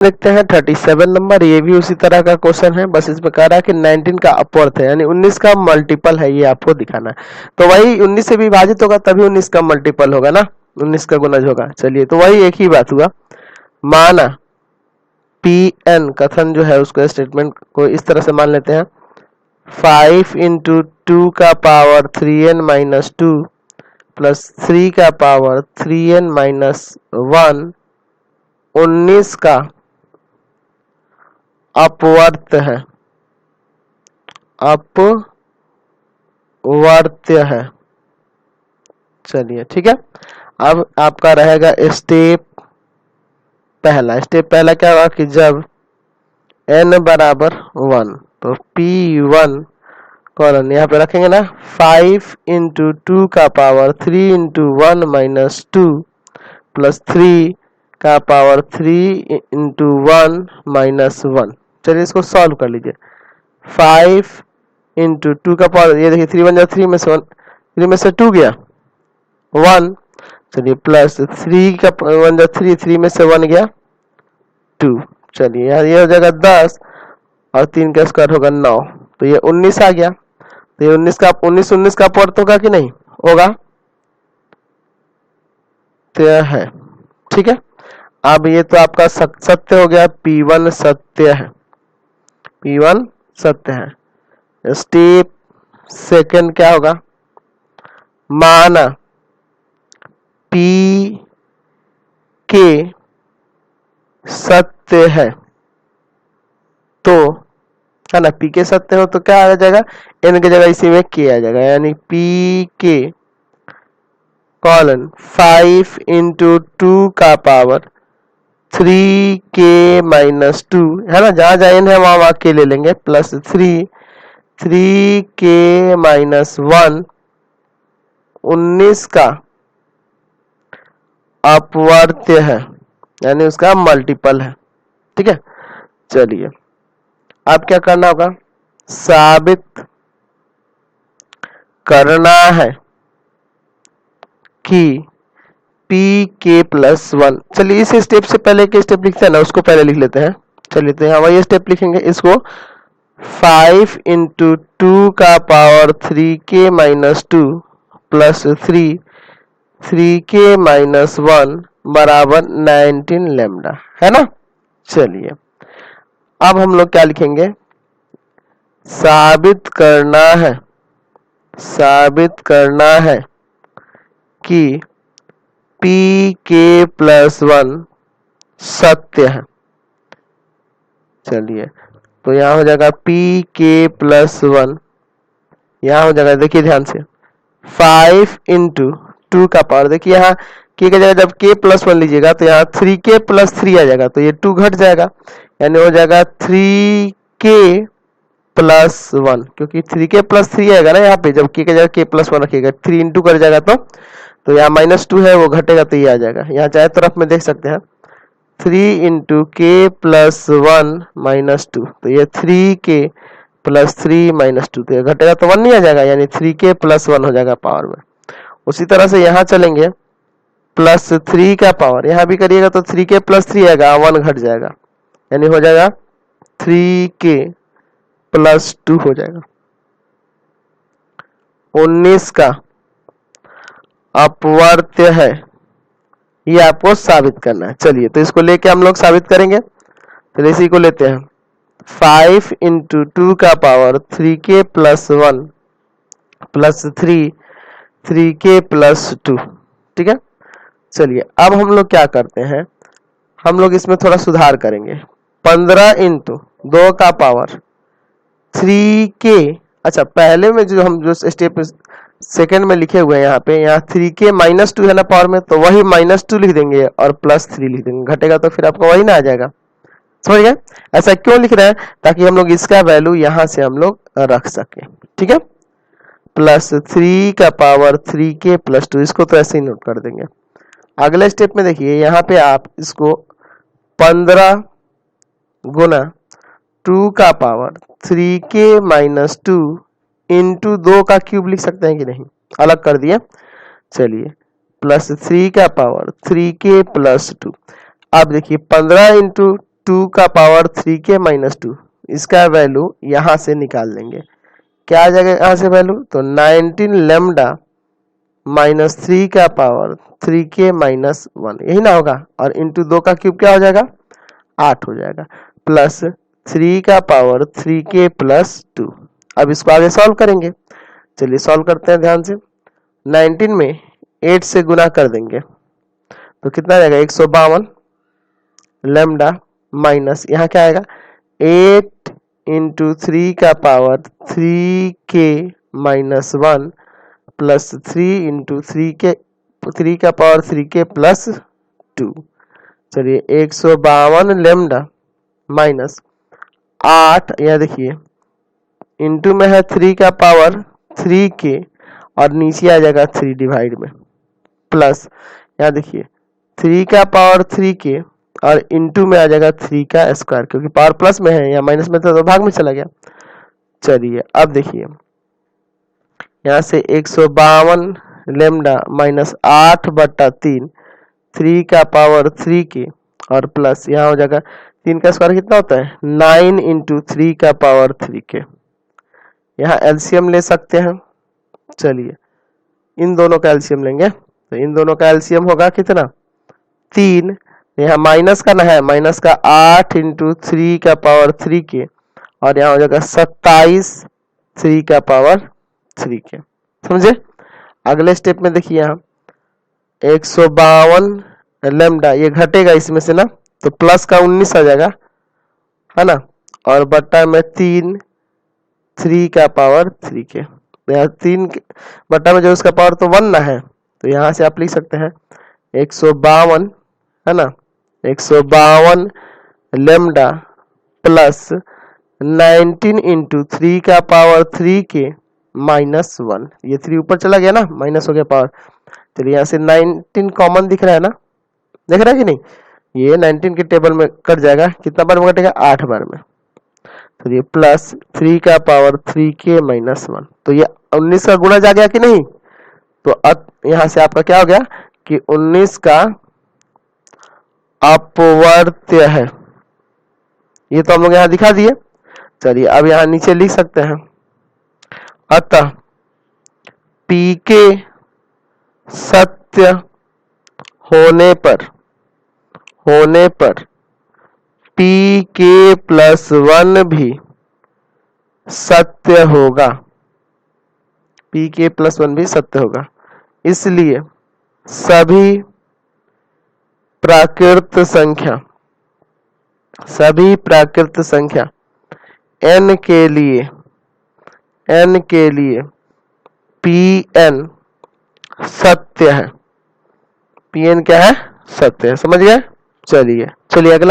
देखते हैं 37 नंबर। ये भी उसी तरह का क्वेश्चन है, बस इसमें कह रहा है कि 19 का अपवर्थ है, यानी 19 का मल्टीपल है, ये आपको दिखाना है। तो वही 19 से विभाजित होगा तभी 19 का मल्टीपल होगा ना, 19 का गुणज होगा। चलिए, तो वही एक ही बात हुआ। माना Pn कथन जो है उसको, स्टेटमेंट को इस तरह से मान लेते हैं, 5 इंटू 2 का पावर 3n माइनस 2 प्लस 3 का पावर 3n माइनस 1 19 का अपवर्त है, अपवर्त्य है। चलिए ठीक है। अब आपका रहेगा स्टेप पहला। स्टेप पहला क्या होगा कि जब n बराबर 1 तो P1 कॉलन यहाँ पे रखेंगे ना, 5 इंटू 2 का पावर 3 इंटू 1 माइनस 2 प्लस 3 का पावर 3 इंटू 1 माइनस 1। चलिए इसको सॉल्व कर लीजिए। 5 इंटू 2 का पावर, ये देखिए 3 1 3 में से 1, 3 में से 2 गया 1। चलिए प्लस 3 का 1 3, 3 में से 1 गया 2। चलिए यार ये हो जाएगा 10 और 3 का स्क्वायर होगा 9, तो ये 19 आ गया। तो ये 19 का 19 का अपवर्त होगा कि नहीं होगा, तो यह है। ठीक है। अब ये तो आपका सत्य हो गया, P1 सत्य है, P1 सत्य है। स्टेप सेकंड क्या होगा, माना P के सत्य है, तो है ना, P के सत्य हो तो क्या आ जाएगा, n की जगह इसी में K आ जाएगा, यानी P के कॉलन 5 इंटू 2 का पावर 3k माइनस 2, है ना, जहां जहां n है वहां वहां k ले लेंगे, प्लस 3k माइनस 1 19 का अपवर्त्य है, यानी उसका मल्टीपल है। ठीक है। चलिए अब क्या करना होगा, साबित करना है कि Pk प्लस 1। चलिए इस स्टेप से पहले के स्टेप लिखते हैं ना, उसको पहले लिख लेते हैं। चलिए तो यहाँ वही स्टेप लिखेंगे, इसको 5 इंटू 2 का power 3k minus 2 plus 3k minus 1 बराबर 19 लैम्डा, है ना। चलिए अब हम लोग क्या लिखेंगे, साबित करना है कि Pk प्लस 1 सत्य है। चलिए तो यहाँ हो जाएगा Pk प्लस 1, यहाँ हो जाएगा, देखिए ध्यान से, 5 इंटू 2 का पावर, देखिए यहाँ k की जगह जब k प्लस 1 लीजिएगा तो यहाँ 3k प्लस 3 आ जाएगा, तो ये 2 घट जाएगा, यानी हो जाएगा 3k प्लस 1, क्योंकि 3k प्लस 3 आएगा ना यहाँ पे, जब k की जगह k प्लस 1 रखिएगा, 3 इंटू कर जाएगा तो यहाँ माइनस 2 है वो घटेगा, तो ये आ जाएगा। यहाँ चाहे तरफ में देख सकते हैं, 3 इंटू के प्लस 1 माइनस 2, तो ये 3k प्लस 3 माइनस 2, तो ये घटेगा तो 1 नहीं आ जाएगा, यानी 3k प्लस 1 हो जाएगा पावर में। उसी तरह से यहाँ चलेंगे, प्लस 3 का पावर यहाँ भी करिएगा तो 3k प्लस 3 आएगा, 1 घट जाएगा, यानी हो जाएगा 3k प्लस 2 हो जाएगा। 19 का अपवर्त्य है, ये आपको साबित करना है। चलिए तो इसको लेके हम लोग साबित करेंगे। तो इसी को लेते हैं, 5 इंटू 2 का power 3k plus 1 plus 3k plus 2। ठीक है। चलिए अब हम लोग क्या करते हैं, हम लोग इसमें थोड़ा सुधार करेंगे। 15 इंटू 2 का पावर 3k, अच्छा पहले में जो हम जो स्टेप सेकंड में लिखे हुए हैं यहाँ पे, यहाँ 3k माइनस 2 है ना पावर में, तो वही माइनस 2 लिख देंगे और प्लस 3 लिख देंगे, घटेगा तो फिर आपको वही ना आ जाएगा। समझ गए। ऐसा क्यों लिख रहे हैं, ताकि हम लोग इसका वैल्यू यहाँ से हम लोग रख सके। ठीक है। प्लस 3 का पावर 3k प्लस 2, इसको तो ऐसे ही नोट कर देंगे। अगले स्टेप में देखिए, यहाँ पे आप इसको 15 गुना 2 का पावर 3k माइनस 2 इंटू 2 का क्यूब लिख सकते हैं कि नहीं, अलग कर दिए। चलिए प्लस 3 का पावर 3k प्लस 2। अब देखिए 15 इंटू 2 का पावर 3k माइनस 2, इसका वैल्यू यहां से निकाल लेंगे। क्या आ जाएगा यहां से वैल्यू? तो 19 लेमडा माइनस 3 का पावर 3k माइनस 1, यही ना होगा। और इंटू 2 का क्यूब क्या हो जाएगा? 8 हो जाएगा, प्लस 3 का पावर 3k प्लस 2। अब इसको आगे सॉल्व करेंगे। चलिए सॉल्व करते हैं ध्यान से। 19 में 8 से गुना कर देंगे तो कितना आएगा? 152 लेमडा माइनस यहाँ क्या आएगा? 8 इंटू 3 का power 3k minus 1 plus 3 into 3 का पावर 3k प्लस 2। चलिए 152 लेमडा माइनस 8, यह देखिए इंटू में है 3 का पावर 3k और नीचे आ जाएगा 3 डिवाइड में, प्लस यहाँ देखिए 3 का पावर 3k और इंटू में आ जाएगा 3 का स्क्वायर, क्योंकि पावर प्लस में है या माइनस में था तो भाग में चला गया। चलिए अब देखिए यहाँ से 152 लेमडा माइनस 8/3 3 का पावर 3k और प्लस यहाँ हो जाएगा 3 का स्क्वायर कितना होता है? 9 इंटू 3 का पावर 3k। यहाँ एलसीएम ले सकते हैं। चलिए इन दोनों का एलसीएम लेंगे तो इन दोनों का एलसीएम होगा कितना? 3। यहाँ माइनस का ना है, माइनस का 8 इंटू 3 का पावर 3k और यहाँ हो जाएगा 27 3 का पावर 3k। समझे? अगले स्टेप में देखिए यहाँ 152 लेमडा, ये घटेगा इसमें से ना तो प्लस का 19 आ जाएगा, है ना, और बट्टा में 3 का पावर 3k। यहाँ 3 बट्टा में जो उसका पावर तो 1 ना है तो यहाँ से आप लिख सकते हैं 152, है ना, 152 लेमडा प्लस 19 इंटू 3 का पावर 3k माइनस 1। ये 3 ऊपर चला गया ना, माइनस हो गया पावर। चलिए यहाँ से 19 कॉमन दिख रहा है ना, देख रहा है कि नहीं? ये 19 के टेबल में कट जाएगा, कितना बार में कटेगा? 8 बार में। तो ये प्लस 3 का पावर 3k माइनस 1, तो ये 19 का गुणा जा गया कि नहीं? तो अब यहाँ से आपका क्या हो गया कि 19 का अपवर्त्य है, ये तो हम लोग यहाँ दिखा दिए। चलिए अब यहाँ नीचे लिख सकते हैं, अतः pk सत्य होने पर pk प्लस 1 भी सत्य होगा, pk प्लस 1 भी सत्य होगा। इसलिए सभी प्राकृत संख्या n के लिए pn सत्य है। pn क्या है? सत्य है। समझ गए? चलिए अगला